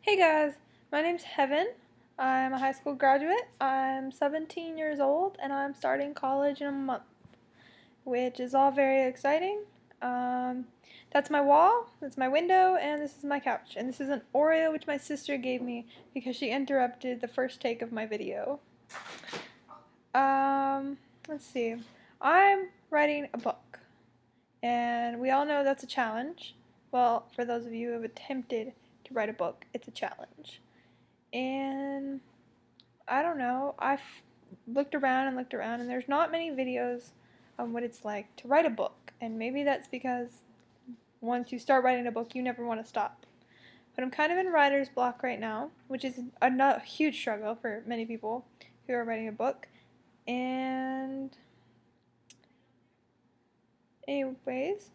Hey guys, my name's Heaven. I'm a high school graduate. I'm 17 years old and I'm starting college in a month, which is all very exciting. Um, that's my wall, that's my window, and this is my couch. And this is an Oreo which my sister gave me because she interrupted the first take of my video. Let's see. I'm writing a book, and we all know that's a challenge. Well, for those of you who have attempted to write a book, it's a challenge. And I don't know, I've looked around and looked around, and there's not many videos on what it's like to write a book. And maybe that's because once you start writing a book, you never want to stop. But I'm kind of in writer's block right now, which is a huge struggle for many people who are writing a book. And, anyways,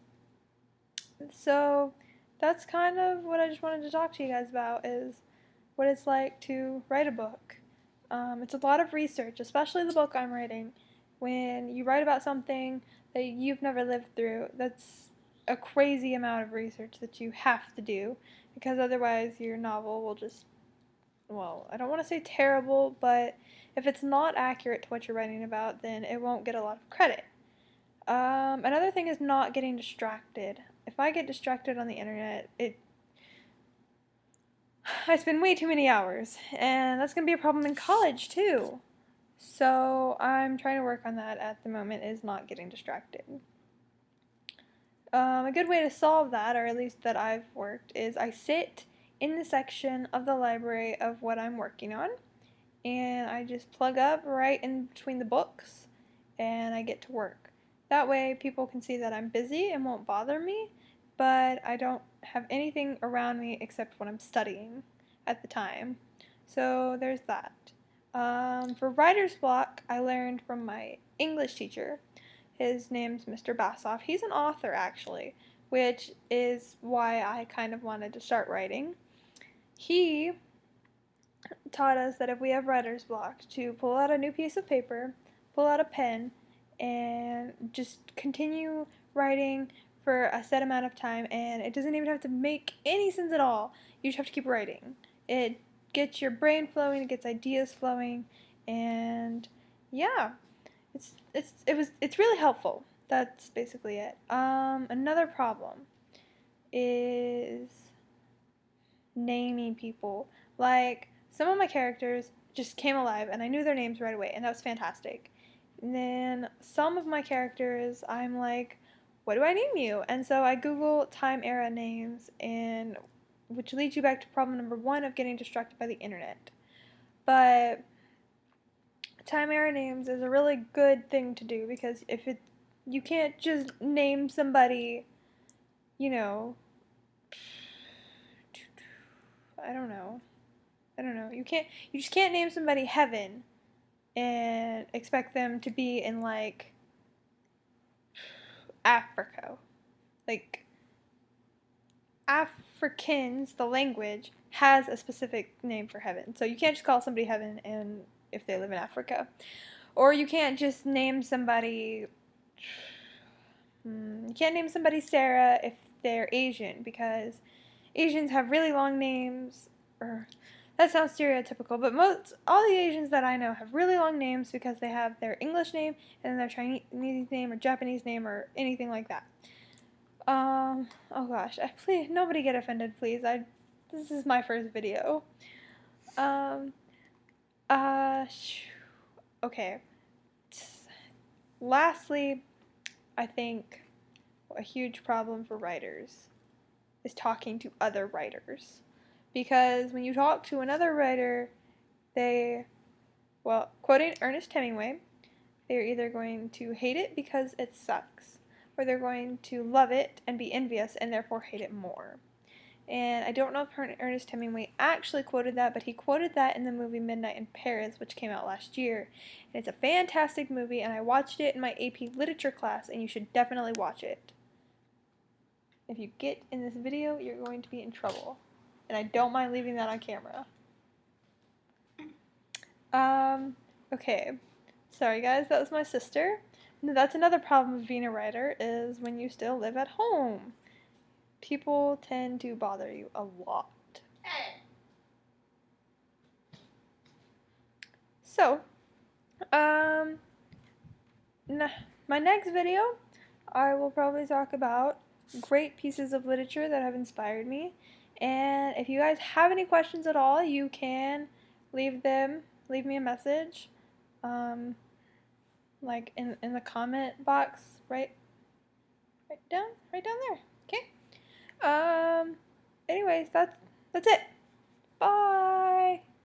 so that's kind of what I just wanted to talk to you guys about is what it's like to write a book. It's a lot of research, especially the book I'm writing. When you write about something that you've never lived through, that's a crazy amount of research that you have to do because otherwise your novel will just, well, I don't want to say terrible, but if it's not accurate to what you're writing about, then it won't get a lot of credit. Another thing is not getting distracted. If I get distracted on the internet, I spend way too many hours, and that's going to be a problem in college too. So I'm trying to work on that at the moment, is not getting distracted. A good way to solve that, or at least that I've worked, is I sit in the section of the library of what I'm working on, and I just plug up right in between the books, and I get to work. That way people can see that I'm busy and won't bother me, but I don't have anything around me except when I'm studying at the time. So there's that. For writer's block, I learned from my English teacher. His name's Mr. Bassoff. He's an author, actually, which is why I kind of wanted to start writing. He taught us that if we have writer's block, to pull out a new piece of paper, pull out a pen, and just continue writing for a set amount of time, and it doesn't even have to make any sense at all. You just have to keep writing. It gets your brain flowing, it gets ideas flowing, and yeah, it's really helpful. That's basically it. Another problem is naming people. Like, some of my characters just came alive and I knew their names right away, and that was fantastic. And then some of my characters, I'm like, what do I name you? And so I Google time era names, and which leads you back to problem number one of getting distracted by the internet. But time era names is a really good thing to do because if it you can't just name somebody, you know, I don't know. I don't know. You just can't name somebody Heaven and expect them to be in like Africa. Like Afrikaans, the language, has a specific name for heaven. So you can't just call somebody Heaven and if they live in Africa. Or you can't just name somebody you can't name somebody Sarah if they're Asian because Asians have really long names. Or that sounds stereotypical, but all the Asians that I know have really long names because they have their English name and then their Chinese name or Japanese name or anything like that. Oh gosh, please nobody get offended, please. This is my first video. Um, okay. Lastly, I think a huge problem for writers is talking to other writers. Because when you talk to another writer, quoting Ernest Hemingway, they're either going to hate it because it sucks, or they're going to love it and be envious and therefore hate it more. And I don't know if Ernest Hemingway actually quoted that, but he quoted that in the movie Midnight in Paris, which came out last year. And it's a fantastic movie, and I watched it in my AP Literature class, and you should definitely watch it. If you get in this video, you're going to be in trouble. And I don't mind leaving that on camera. Okay. Sorry guys, that was my sister. That's another problem of being a writer, is when you still live at home. People tend to bother you a lot. So, um, my next video, I will probably talk about great pieces of literature that have inspired me. And if you guys have any questions at all, you can leave me a message, um, like in the comment box, right down there. Okay. Anyways, that's it. Bye.